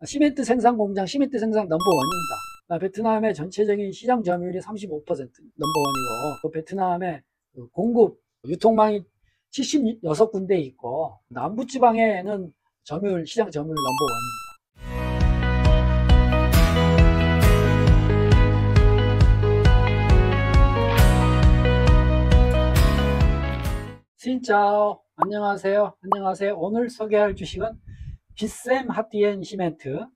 시멘트 생산 공장, 시멘트 생산 넘버원입니다. 베트남의 전체적인 시장 점유율이 35% 넘버원이고, 베트남의 공급, 유통망이 76군데 있고, 남부지방에는 점유율, 시장 점유율 넘버원입니다. 신짜오, 안녕하세요. 오늘 소개할 주식은 빗셈 하티엔 시멘트,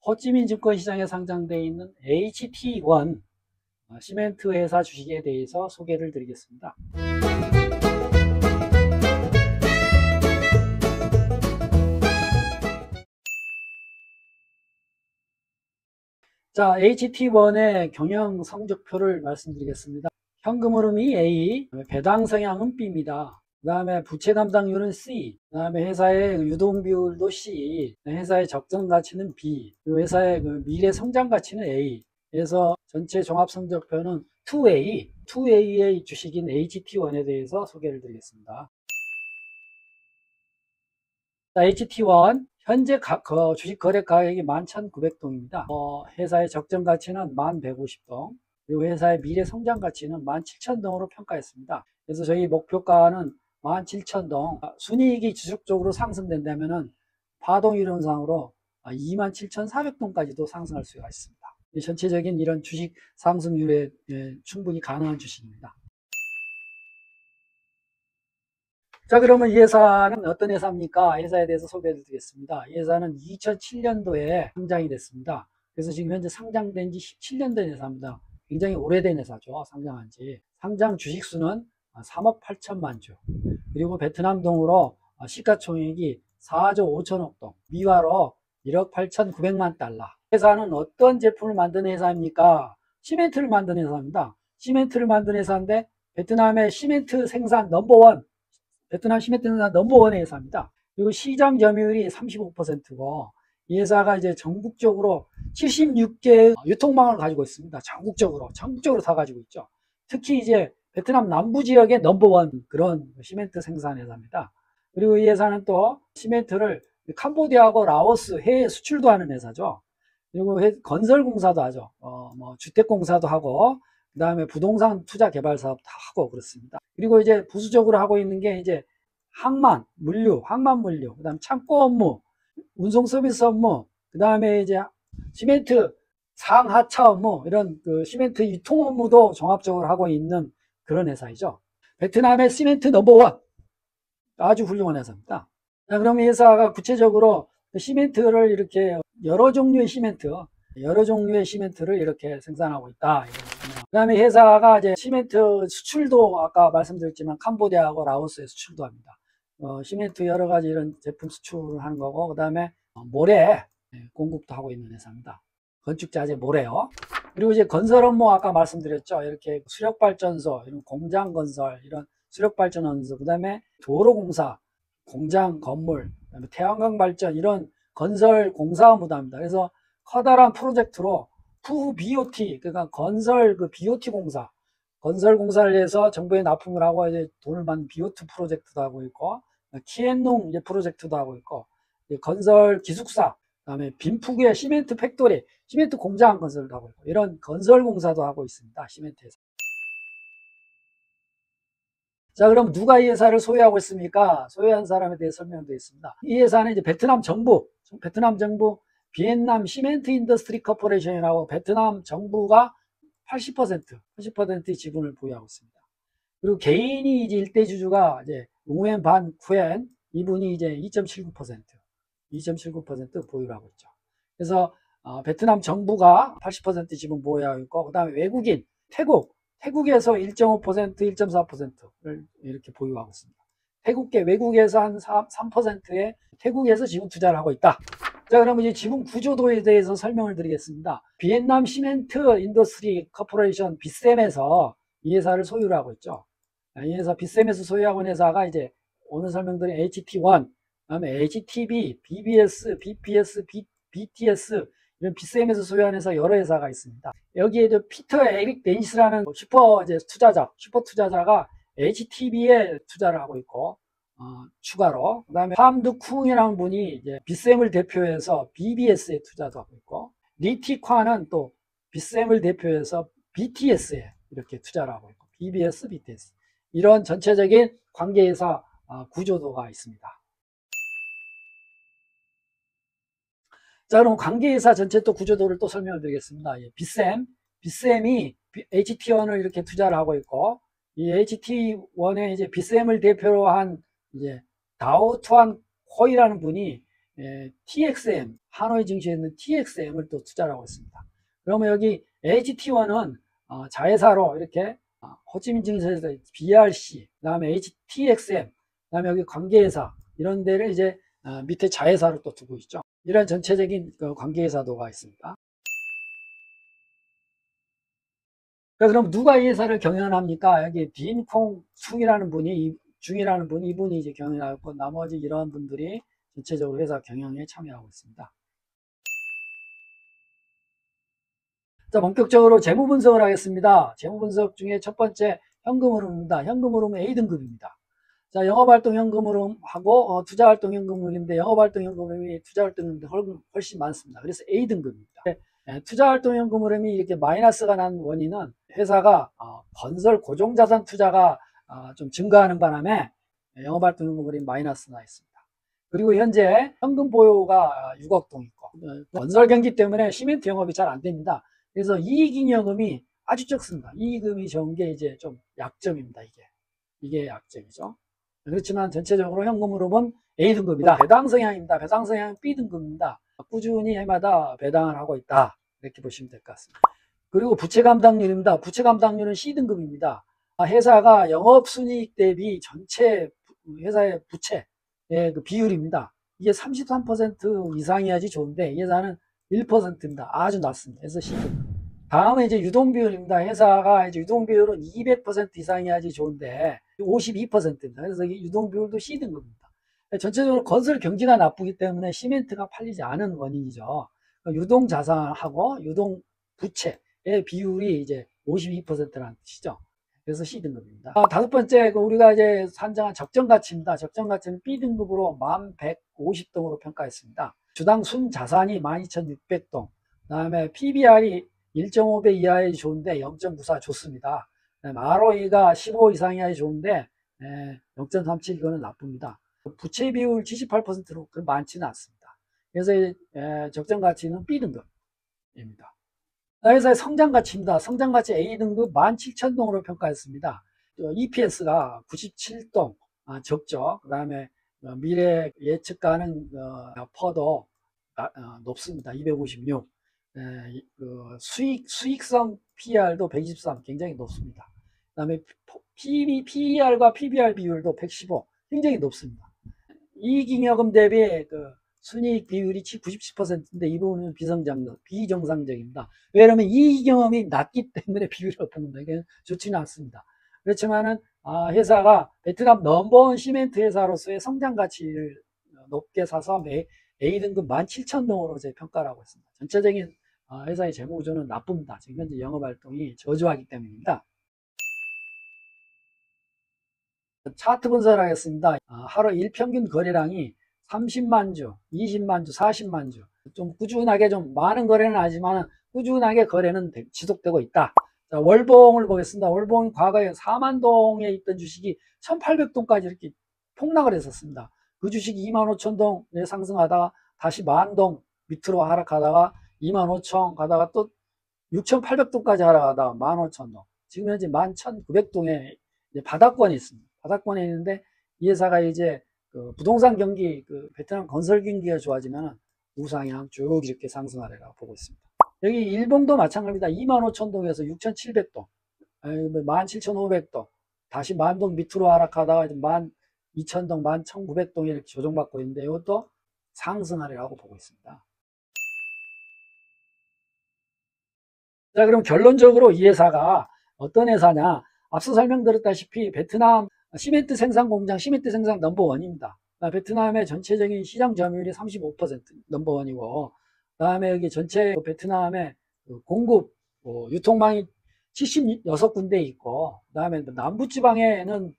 호찌민 증권시장에 상장되어 있는 HT1 시멘트 회사 주식에 대해서 소개를 드리겠습니다. 자, HT1의 경영 성적표를 말씀드리겠습니다. 현금 흐름이 A, 배당 성향은 B입니다. 그 다음에 부채 담당률은 C, 그 다음에 회사의 유동 비율도 C, 회사의 적정 가치는 B, 그리고 회사의 미래 성장 가치는 A. 그래서 전체 종합 성적표는 2A의 주식인 HT1에 대해서 소개를 드리겠습니다. 자, HT1 현재 주식 거래 가격이 11,900동입니다. 회사의 적정 가치는 1,150동, 그리고 회사의 미래 성장 가치는 17,000동으로 평가했습니다. 그래서 저희 목표가는 17,000동, 순이익이 지속적으로 상승된다면은 파동 이론상으로 27,400동까지도 상승할 수가 있습니다. 전체적인 이런 주식 상승률에 충분히 가능한 주식입니다. 자, 그러면 이 회사는 어떤 회사입니까? 회사에 대해서 소개해 드리겠습니다. 이 회사는 2007년도에 상장이 됐습니다. 그래서 지금 현재 상장된 지 17년 된 회사입니다. 굉장히 오래된 회사죠. 상장한 지. 상장 주식수는 3억 8천만 주. 그리고 베트남동으로 시가총액이 4조 5천억 동. 미화로 1억 8,900만 달러. 회사는 어떤 제품을 만드는 회사입니까? 시멘트를 만드는 회사입니다. 시멘트를 만드는 회사인데 베트남의 시멘트 생산 넘버원, 베트남 시멘트 생산 넘버원의 회사입니다. 그리고 시장 점유율이 35%고, 이 회사가 이제 전국적으로 76개의 유통망을 가지고 있습니다. 전국적으로 다 가지고 있죠. 특히 이제 베트남 남부 지역의 넘버원 그런 시멘트 생산 회사입니다. 그리고 이 회사는 또 시멘트를 캄보디아하고 라오스 해외 수출도 하는 회사죠. 그리고 건설공사도 하죠. 주택공사도 하고, 그 다음에 부동산 투자 개발 사업도 하고 그렇습니다. 그리고 이제 부수적으로 하고 있는 게 이제 항만 물류, 그 다음 창고 업무, 운송 서비스 업무, 그 다음에 이제 시멘트 상하차 업무, 이런 시멘트 유통 업무도 종합적으로 하고 있는 그런 회사이죠. 베트남의 시멘트 넘버원, 아주 훌륭한 회사입니다. 자, 그럼 이 회사가 구체적으로 시멘트를 이렇게 여러 종류의 시멘트를 이렇게 생산하고 있다. 그 다음에 회사가 이제 시멘트 수출도 아까 말씀드렸지만 캄보디아하고 라오스에 수출도 합니다. 시멘트 여러 가지 이런 제품 수출을 하는 거고, 그 다음에 모래 공급도 하고 있는 회사입니다. 건축자재 모래요. 그리고 이제 건설 업무 아까 말씀드렸죠. 이렇게 수력발전소, 이런 공장 건설, 이런 수력발전원소, 그 다음에 도로공사, 공장 건물, 그다음에 태양광 발전, 이런 건설 공사 업무도 합니다. 그래서 커다란 프로젝트로 BOT, 그러니까 건설 BOT 공사, 건설 공사를 위해서 정부에 납품을 하고 이제 돈을 받는 BOT 프로젝트도 하고 있고, 키엔농 이제 프로젝트도 하고 있고, 건설 기숙사, 그다음에 빈푸구의 시멘트 팩토리, 시멘트 공장 건설도 하고 있고, 이런 건설 공사도 하고 있습니다. 시멘트에서. 자, 그럼 누가 이 회사를 소유하고 있습니까? 소유한 사람에 대해 설명드리겠습니다. 이 회사는 이제 베트남 정부 비엔남 시멘트 인더스트리 코퍼레이션이라고 베트남 정부가 80%의 지분을 보유하고 있습니다. 그리고 개인이 이제 일대 주주가 이제 웅웬 반 쿠엔, 이분이 이제 2.79% 보유를 하고 있죠. 그래서 베트남 정부가 80% 지분 보유하고 있고, 그 다음에 외국인 태국에서 1.5%, 1.4%를 이렇게 보유하고 있습니다. 외국에서 한 3%의 태국에서 지분 투자를 하고 있다. 자, 그러면 이제 지분 구조도에 대해서 설명을 드리겠습니다. 비엔남 시멘트 인더스트리 코퍼레이션 빗셈에서 이 회사를 소유를 하고 있죠. 이 회사 빗셈에서 소유하고 있는 회사가 이제 오늘 설명드린 HT1, 그다음에 HTB, BBS, BPS, BTS, 이런 빗셈에서 소유하는 회사 여러 회사가 있습니다. 여기에 피터 에릭 데니스라는 슈퍼 투자자가 HTB에 투자를 하고 있고, 추가로. 그 다음에 함드 쿵이라는 분이 이제 빗셈을 대표해서 BBS에 투자도 하고 있고, 리티콰는 또 빗셈을 대표해서 BTS에 이렇게 투자를 하고 있고, BBS, BTS. 이런 전체적인 관계회사 구조도가 있습니다. 자, 그럼 관계회사 전체 또 구조도를 또 설명을 드리겠습니다. 빗셈이 HT1을 이렇게 투자를 하고 있고, 이 HT1의 이제 빗셈을 대표로 한 이제 다오투안 호이라는 분이 TXM, 하노이 증시에 있는 TXM을 또 투자를 하고 있습니다. 그러면 여기 HT1은 자회사로 이렇게 호치민 증시에서 BRC, 그 다음에 HTXM, 그 다음에 여기 관계회사 이런 데를 이제 밑에 자회사로 또 두고 있죠. 이런 전체적인 관계회사도가 있습니다. 그럼 누가 이 회사를 경영합니까? 여기 딘콩 중이라는 분이 이분이 이제 경영하고 나머지 이런 분들이 전체적으로 회사 경영에 참여하고 있습니다. 자, 본격적으로 재무 분석을 하겠습니다. 재무 분석 중에 첫 번째 현금 흐름입니다. 현금 흐름은 A등급입니다. 자, 영업활동 현금 흐름하고 투자활동 현금 흐름인데 영업활동 현금 흐름이 투자활동 현금 흐름이 훨씬 많습니다. 그래서 A등급입니다. 투자활동 현금 흐름이 이렇게 마이너스가 난 원인은 회사가 건설 고정자산 투자가 좀 증가하는 바람에 영업활동 현금 흐름이 마이너스 나 있습니다. 그리고 현재 현금 보유가 6억 동 있고 건설 경기 때문에 시멘트 영업이 잘 안 됩니다. 그래서 이익잉여금이 아주 적습니다. 이익금이 적은 게 이제 좀 약점입니다. 이게 약점이죠. 그렇지만 전체적으로 현금 흐름은 A등급이다. 배당 성향입니다. 배당 성향은 B등급입니다. 꾸준히 해마다 배당을 하고 있다. 이렇게 보시면 될 것 같습니다. 그리고 부채 감당률입니다. 부채 감당률은 C등급입니다. 회사가 영업순이익 대비 전체 회사의 부채의 그 비율입니다. 이게 33% 이상이어야지 좋은데 이 회사는 1%입니다. 아주 낮습니다. 그래서 C등급. 다음은 이제 유동비율입니다. 회사가 이제 유동비율은 200% 이상이어야지 좋은데 52%입니다. 그래서 이 유동비율도 C등급입니다. 전체적으로 건설 경기가 나쁘기 때문에 시멘트가 팔리지 않은 원인이죠. 유동자산하고 유동부채의 비율이 이제 52%라는 뜻이죠. 그래서 C등급입니다. 다섯 번째, 우리가 이제 산정한 적정가치입니다. 적정가치는 B등급으로 1150동으로 평가했습니다. 주당 순자산이 12600동, 그 다음에 PBR이 1.5배 이하에 좋은데 0.94 좋습니다. ROE가 15 이상이야 좋은데 0.37 이거는 나쁩니다. 부채 비율 78%로 많지는 않습니다. 그래서 적정 가치는 B등급입니다. 회사의 성장 가치입니다. 성장 가치 A등급 17,000동으로 평가했습니다. EPS가 97동 적죠. 그 다음에 미래 예측가는 퍼도 높습니다. 256. 수익성 PER도 123 굉장히 높습니다. 그 다음에 PER과 PBR 비율도 115 굉장히 높습니다. 이익잉여금 대비 순이익 비율이 97%인데 이 부분은 비정상적입니다. 왜냐하면 이익잉여금이 낮기 때문에 비율이 높습니다. 이게 좋지는 않습니다. 그렇지만은 회사가 베트남 넘버원 시멘트 회사로서의 성장 가치를 높게 사서 A등급 17,000동으로 평가를 하고 있습니다. 전체적인 회사의 재무 구조는 나쁩니다. 지금 현재 영업 활동이 저조하기 때문입니다. 차트 분석을 하겠습니다. 하루 일평균 거래량이 30만 주, 20만 주, 40만 주. 좀 꾸준하게 좀 많은 거래는 아니지만 꾸준하게 거래는 지속되고 있다. 자, 월봉을 보겠습니다. 월봉은 과거에 4만 동에 있던 주식이 1,800동까지 이렇게 폭락을 했었습니다. 그 주식이 25,000동에 상승하다가 다시 10,000동 밑으로 하락하다가 25,000 가다가 또 6,800동까지 하락하다가 15,000동. 지금 현재 11,900동에 바닥권이 있습니다. 바닥권에 있는데 이 회사가 이제 부동산 경기, 베트남 건설 경기가 좋아지면 우상향 쭉 이렇게 상승하리라고 보고 있습니다. 여기 일봉도 마찬가지입니다. 25,000동에서 6,700동, 17,500동, 다시 10,000동 밑으로 하락하다가 12,000동, 11,900동에 이렇게 조정받고 있는데 이것도 상승하리라고 보고 있습니다. 자, 그럼 결론적으로 이 회사가 어떤 회사냐? 앞서 설명드렸다시피 베트남 시멘트 생산 공장, 시멘트 생산 넘버원입니다. 베트남의 전체적인 시장 점유율이 35% 넘버원이고, 그 다음에 여기 전체 베트남의 공급, 유통망이 76군데 있고, 그 다음에 남부지방에는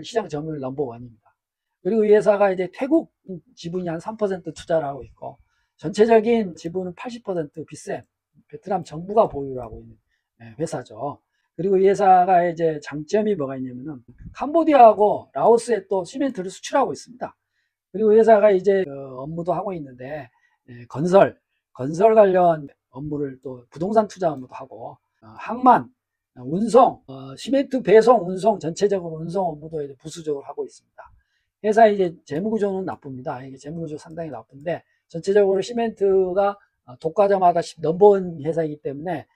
시장 점유율 넘버원입니다. 그리고 이 회사가 이제 태국 지분이 한 3% 투자를 하고 있고, 전체적인 지분은 80% 빚셈, 베트남 정부가 보유를 하고 있는 회사죠. 그리고 이 회사가 이제 장점이 뭐가 있냐면은 캄보디아하고 라오스에 또 시멘트를 수출하고 있습니다. 그리고 이 회사가 이제 업무도 하고 있는데 건설 관련 업무를 또 부동산 투자 업무도 하고 항만, 운송, 시멘트 배송, 운송 전체적으로 운송 업무도 이제 부수적으로 하고 있습니다. 회사 이제 재무구조는 나쁩니다. 이게 재무구조 상당히 나쁜데 전체적으로 시멘트가 독과점마다 넘버원 회사이기 때문에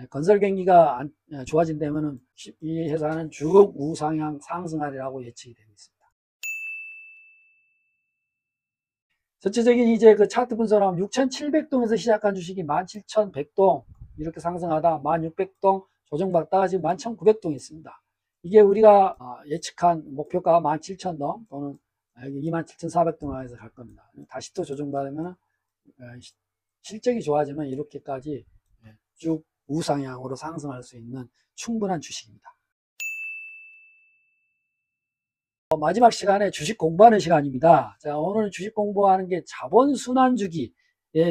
건설 경기가 좋아진다면은 이 회사는 쭉 우상향 상승하리라고 예측이 되고 있습니다. 전체적인 이제 그 차트 분석을 하면 6,700동에서 시작한 주식이 17,100동 이렇게 상승하다 1,600동 조정받다가 지금 11,900동이 있습니다. 이게 우리가 예측한 목표가 17,000동 또는 27,400동에서 갈 겁니다. 다시 또 조정받으면 실적이 좋아지면 이렇게까지 쭉 우상향으로 상승할 수 있는 충분한 주식입니다. 마지막 시간에 주식 공부하는 시간입니다. 자, 오늘 주식 공부하는 게 자본 순환 주기에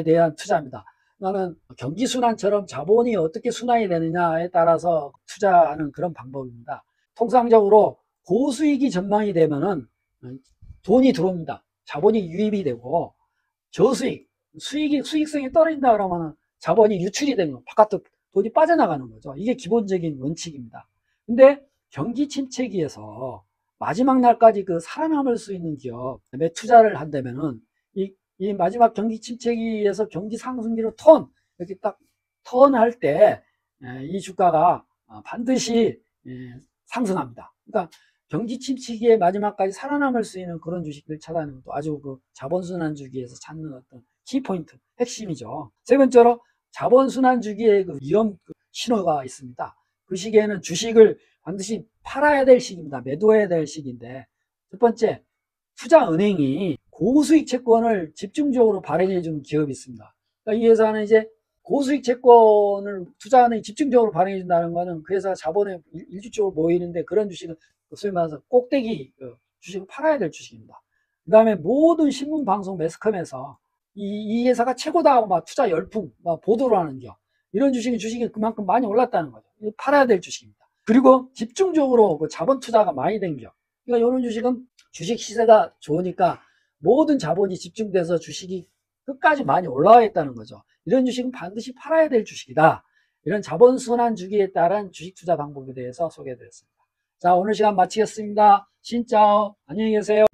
대한 투자입니다. 나는 경기 순환처럼 자본이 어떻게 순환이 되느냐에 따라서 투자하는 그런 방법입니다. 통상적으로 고수익이 전망이 되면은 돈이 들어옵니다. 자본이 유입이 되고 저수익, 수익성이 떨어진다 그러면 자본이 유출이 되는 거, 바깥으로 돈이 빠져나가는 거죠. 이게 기본적인 원칙입니다. 근데 경기 침체기에서 마지막 날까지 그 살아남을 수 있는 기업에 투자를 한다면은 이 마지막 경기 침체기에서 경기 상승기로 이렇게 딱 턴할 때 이 주가가 반드시 상승합니다. 그러니까 경기 침체기의 마지막까지 살아남을 수 있는 그런 주식을 찾아내는 것도 아주 그 자본순환 주기에서 찾는 어떤 키포인트, 핵심이죠. 세 번째로 자본순환 주기에 그 위험 신호가 있습니다. 그 시기에는 주식을 반드시 팔아야 될 시기입니다. 매도해야 될 시기인데, 첫 번째, 투자은행이 고수익 채권을 집중적으로 발행해 주는 기업이 있습니다. 그러니까 이 회사는 이제 고수익 채권을 투자은행이 집중적으로 발행해 준다는 것은 그 회사 자본에 일주적으로 모이는데 그런 주식은 소위 말해서 꼭대기 주식을 팔아야 될 주식입니다. 그 다음에 모든 신문, 방송, 매스컴에서 이 회사가 최고다 하고 막 투자 열풍, 막 보도를 하는 겨. 이런 주식이 그만큼 많이 올랐다는 거죠. 팔아야 될 주식입니다. 그리고 집중적으로 그 자본 투자가 많이 된 겨. 그러니까 이런 주식은 주식 시세가 좋으니까 모든 자본이 집중돼서 주식이 끝까지 많이 올라와 있다는 거죠. 이런 주식은 반드시 팔아야 될 주식이다. 이런 자본 순환 주기에 따른 주식 투자 방법에 대해서 소개해드렸습니다. 자, 오늘 시간 마치겠습니다. 진짜오. 안녕히 계세요.